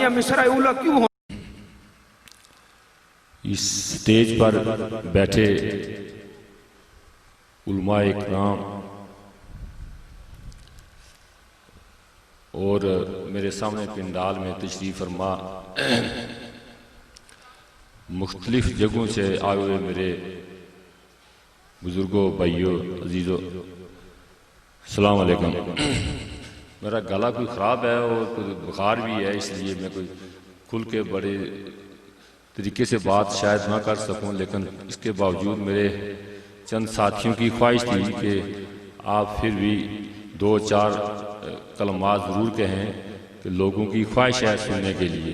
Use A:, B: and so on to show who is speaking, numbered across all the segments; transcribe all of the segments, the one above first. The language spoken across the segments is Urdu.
A: جامعہ مصرع اولیٰ کیوں ہو؟
B: اس سٹیج پر بیٹھے علماء اکرام اور میرے سامنے پنڈال میں تشریف فرما مختلف جگہوں سے آئے ہوئے میرے بزرگوں، بھائیوں، عزیزوں، السلام علیکم۔ میرا گلا کوئی خراب ہے اور کوئی بخار بھی ہے، اس لیے میں کوئی کھل کے بڑے طریقے سے بات شاید نہ کر سکوں، لیکن اس کے باوجود میرے چند ساتھیوں کی خواہش تھی کہ آپ پھر بھی 2-4 کلمات ضرور کہیں کہ لوگوں کی خواہش ہے سننے کے لیے۔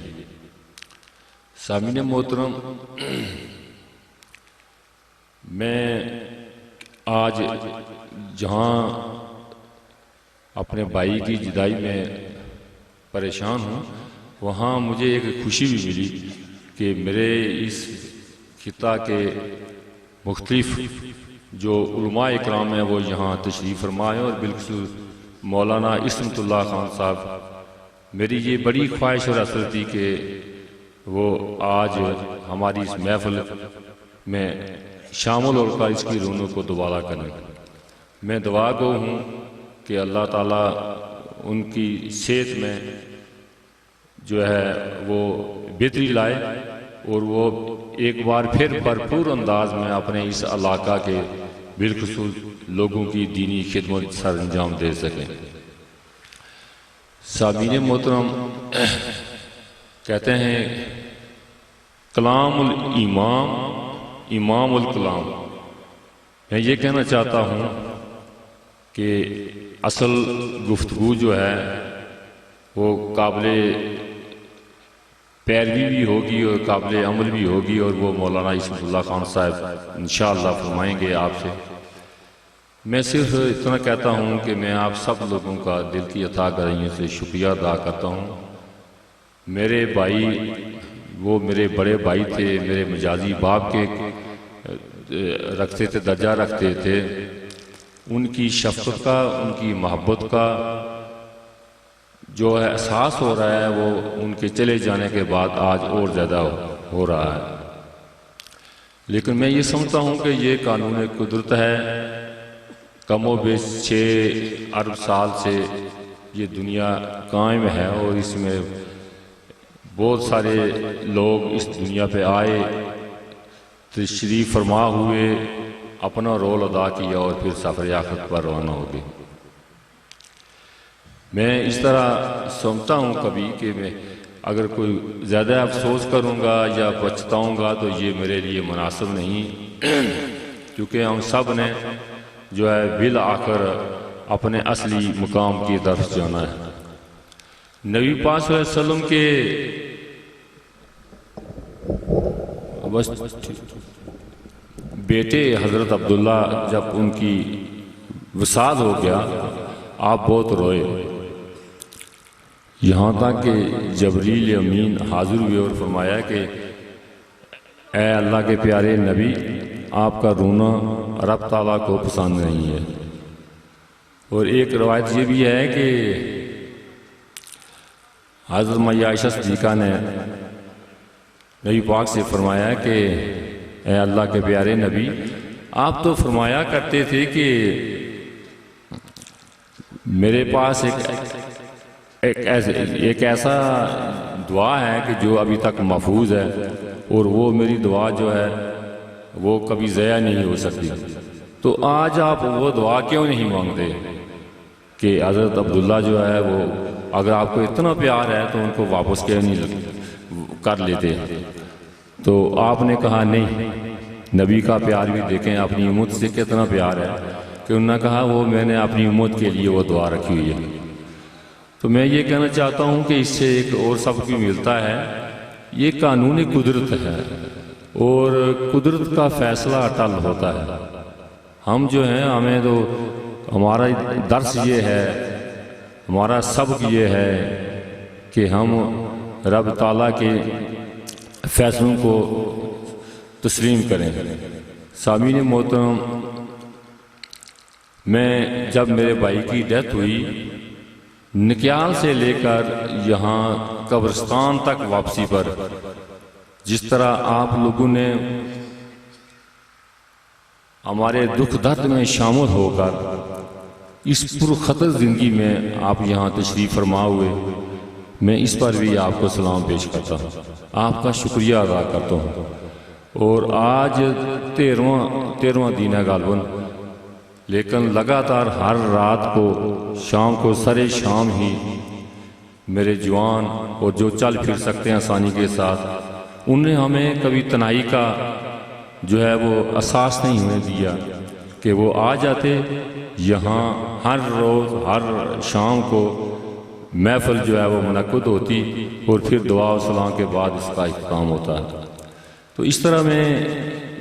B: سامعین محترم، میں آج جہاں اپنے بھائی کی جدائی میں پریشان ہوں، وہاں مجھے ایک خوشی بھی ملی کہ میرے اس خطہ کے مختلف جو علماء اکرام ہیں وہ یہاں تشریف فرمائے، اور بالخصوص مولانا عصمت اللہ خان صاحب۔ میری یہ بڑی خواہش اور حسرت تھی کہ وہ آج ہماری اس محفل میں شامل ہو کر اس کی رونق کو دوبارہ کریں۔ میں دعا گو ہوں کہ اللہ تعالیٰ ان کی صحت میں جو ہے وہ بہتری لائے اور وہ ایک بار پھر بھرپور انداز میں اپنے اس علاقہ کے بالخصوص لوگوں کی دینی خدمت سر انجام دے سکیں۔ سامعین محترم، کہتے ہیں کلام الامام امام الکلام۔ میں یہ کہنا چاہتا ہوں کہ اصل گفتگو جو ہے وہ قابل پیروی بھی ہوگی اور قابل عمل بھی ہوگی، اور وہ مولانا عصمت اللہ خان صاحب انشاءاللہ فرمائیں گے آپ سے۔ میں صرف اتنا کہتا ہوں کہ میں آپ سب لوگوں کا دل کی عطا گرائیوں سے شکریہ ادا کرتا ہوں۔ میرے بھائی، وہ میرے بڑے بھائی تھے، میرے مجازی باپ کے رکھتے تھے، درجہ رکھتے تھے۔ ان کی شفقت کا، ان کی محبت کا جو ہے احساس ہو رہا ہے، وہ ان کے چلے جانے کے بعد آج اور زیادہ ہو رہا ہے۔ لیکن میں یہ سمجھتا ہوں کہ یہ قانون قدرت ہے۔ کم و بیش 6 ارب سال سے یہ دنیا قائم ہے، اور اس میں بہت سارے لوگ اس دنیا پہ آئے، تشریف فرما ہوئے، اپنا رول ادا کیا اور پھر سفر آخرت پر روانہ ہو گئے۔ میں اس طرح سمجھتا ہوں کبھی کہ میں اگر کوئی زیادہ افسوس کروں گا یا پچھتاؤں گا تو یہ میرے لیے مناسب نہیں، کیونکہ ہم سب نے جو ہے بالآخر اپنے اصلی مقام کی طرف جانا ہے۔ نبی پاک صلی اللہ علیہ وسلم کے بیٹے حضرت عبداللہ جب ان کی وصال ہو گیا، آپ بہت روئے، یہاں تک کہ جبریل امین حاضر ہوئے اور فرمایا کہ اے اللہ کے پیارے نبی، آپ کا رونا رب تعالیٰ کو پسند نہیں ہے۔ اور ایک روایت یہ بھی ہے کہ حضرت میاں عائشہ صدیقہ نے نبی پاک سے فرمایا کہ اے اللہ کے پیارے نبی، آپ تو فرمایا کرتے تھے کہ میرے پاس ایک ایسا دعا ہے کہ جو ابھی تک محفوظ ہے، اور وہ میری دعا جو ہے وہ کبھی ضائع نہیں ہو سکتی۔ تو آج آپ وہ دعا کیوں نہیں مانگتے کہ حضرت عبداللہ جو ہے وہ اگر آپ کو اتنا پیار ہے تو ان کو واپس کیوں نہیں کر لیتے؟ تو آپ نے کہا نہیں، نبی کا پیار بھی دیکھیں، اپنی امت سے کتنا پیار ہے کہ انہوں نے کہا وہ میں نے اپنی امت کے لیے وہ دعا رکھی ہوئی ہے۔ تو میں یہ کہنا چاہتا ہوں کہ اس سے ایک اور سبق بھی ملتا ہے، یہ قانون قدرت ہے اور قدرت کا فیصلہ اٹل ہوتا ہے۔ ہم جو ہیں، ہمیں تو ہمارا درس یہ ہے، ہمارا سبق یہ ہے کہ ہم رب تعالیٰ کے فیصلوں کو تسلیم کریں۔ سامعین محترم، میں جب میرے بھائی کی ڈیتھ ہوئی، نکیال سے لے کر یہاں قبرستان تک واپسی پر جس طرح آپ لوگوں نے ہمارے دکھ درد میں شامل ہو کر اس پرخطر زندگی میں آپ یہاں تشریف فرما ہوئے، میں اس پر بھی آپ کو سلام پیش کرتا ہوں، آپ کا شکریہ ادا کرتا ہوں۔ اور آج 13واں دن ہے غالباً، لیکن لگاتار ہر رات کو شام کو سرے شام ہی میرے جوان اور جو چل پھر سکتے ہیں آسانی کے ساتھ، انہیں ہمیں کبھی تنہائی کا جو ہے وہ احساس نہیں ہونے دیا کہ وہ آ جاتے یہاں۔ ہر روز ہر شام کو محفل جو ہے وہ منعقد ہوتی اور پھر دعا و سلام کے بعد اس کا اختتام ہوتا ہے۔ تو اس طرح میں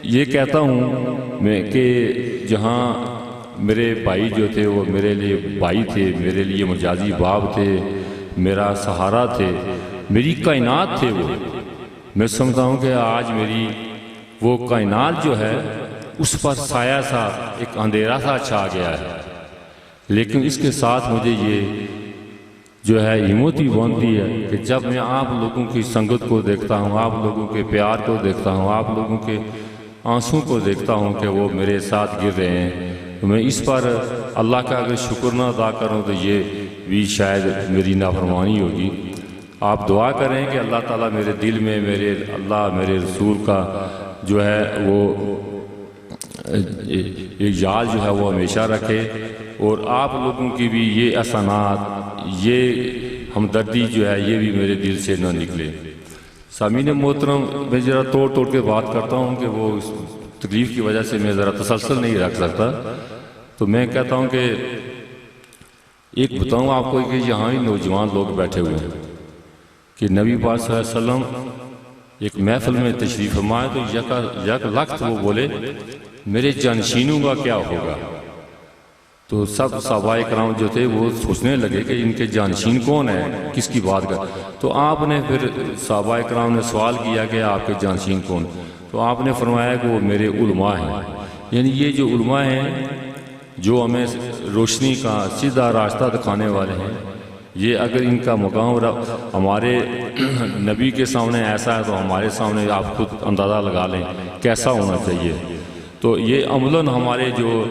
B: یہ کہتا ہوں میں کہ جہاں میرے بھائی جو تھے وہ میرے لیے بھائی تھے، میرے لیے مجازی باپ تھے، میرا سہارا تھے، میری کائنات تھے وہ، میں سمجھتا ہوں کہ آج میری وہ کائنات جو ہے اس پر سایہ سا ایک اندھیرا سا چھا گیا ہے، لیکن اس کے ساتھ مجھے یہ جو ہے ہمت ہی بنتی ہے کہ جب میں آپ لوگوں کی سنگت کو دیکھتا ہوں، آپ لوگوں کے پیار کو دیکھتا ہوں، آپ لوگوں کے آنسوں کو دیکھتا ہوں کہ وہ میرے ساتھ گر رہے ہیں، تو میں اس پر اللہ کا اگر شکر نہ ادا کروں تو یہ بھی شاید میری نافرمانی ہوگی۔ آپ دعا کریں کہ اللہ تعالیٰ میرے دل میں میرے رسول کا جو ہے وہ ایک یاد جو ہے وہ ہمیشہ رکھے، اور آپ لوگوں کی بھی یہ احسانات، یہ ہمدردی جو ہے یہ بھی میرے دل سے نہ نکلے۔ سامعین محترم، میں ذرا توڑ کے بات کرتا ہوں کہ وہ اس تکلیف کی وجہ سے میں ذرا تسلسل نہیں رکھ سکتا، تو میں کہتا ہوں کہ ایک بتاؤں آپ کو کہ یہاں ہی نوجوان لوگ بیٹھے ہوئے ہیں کہ نبی پاک صلی اللہ علیہ وسلم ایک محفل میں تشریف فرمائے تو یک لخت وہ بولے میرے جانشینوں کا کیا ہوگا؟ تو سب صحابہ کرام جو تھے وہ سوچنے لگے کہ ان کے جانشین کون ہے، کس کی بات کر، تو آپ نے پھر صحابہ کرام نے سوال کیا کہ آپ کے جانشین کون، تو آپ نے فرمایا کہ وہ میرے علماء ہیں، یعنی یہ جو علماء ہیں جو ہمیں روشنی کا سیدھا راستہ دکھانے والے ہیں، یہ اگر ان کا مقام ہمارے نبی کے سامنے ایسا ہے تو ہمارے سامنے آپ خود اندازہ لگا لیں کیسا ہونا چاہیے۔ تو یہ عملاً ہمارے جو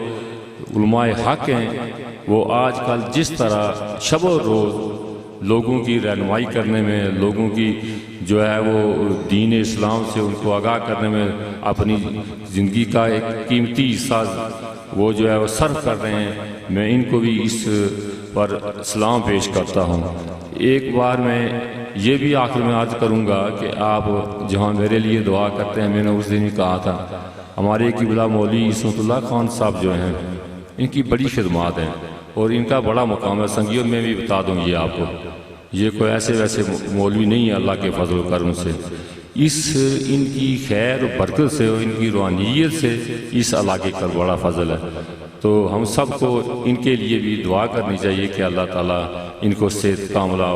B: علماء حق ہیں وہ آج کل جس طرح شب و روز لوگوں کی رہنمائی کرنے میں، لوگوں کی جو ہے وہ دین اسلام سے ان کو آگاہ کرنے میں اپنی زندگی کا ایک قیمتی حصہ وہ جو ہے وہ صرف کر رہے ہیں، میں ان کو بھی اس پر سلام پیش کرتا ہوں۔ ایک بار میں یہ بھی آخر میں عرض کروں گا کہ آپ جہاں میرے لیے دعا کرتے ہیں، میں نے اس دن ہی کہا تھا ہمارے قبلہ مولوی عصمت اللہ خان صاحب جو ہیں ان کی بڑی خدمات ہیں اور ان کا بڑا مقام ہے سنگیوں میں بھی بتا دوں یہ آپ کو، یہ کوئی ایسے ویسے مولوی نہیں ہے، اللہ کے فضل و کرم سے ان کی خیر و برکت سے اور ان کی روحانیت سے اس علاقے کا بڑا فضل ہے، تو ہم سب کو ان کے لیے بھی دعا کرنی چاہیے کہ اللہ تعالیٰ ان کو صحت کاملہ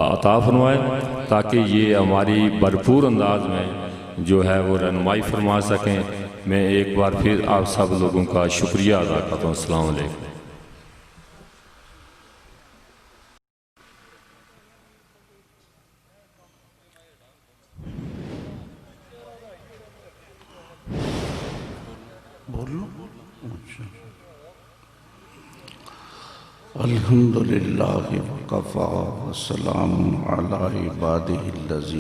B: عطا فرمائے تاکہ یہ ہماری بھرپور انداز میں جو ہے وہ رہنمائی فرما سکیں۔ میں ایک بار پھر آپ سب لوگوں کا شکریہ ادا کرتا ہوں۔ السلام علیکم۔
A: الحمدللہ وکفی وسلام علی عبادہ الذین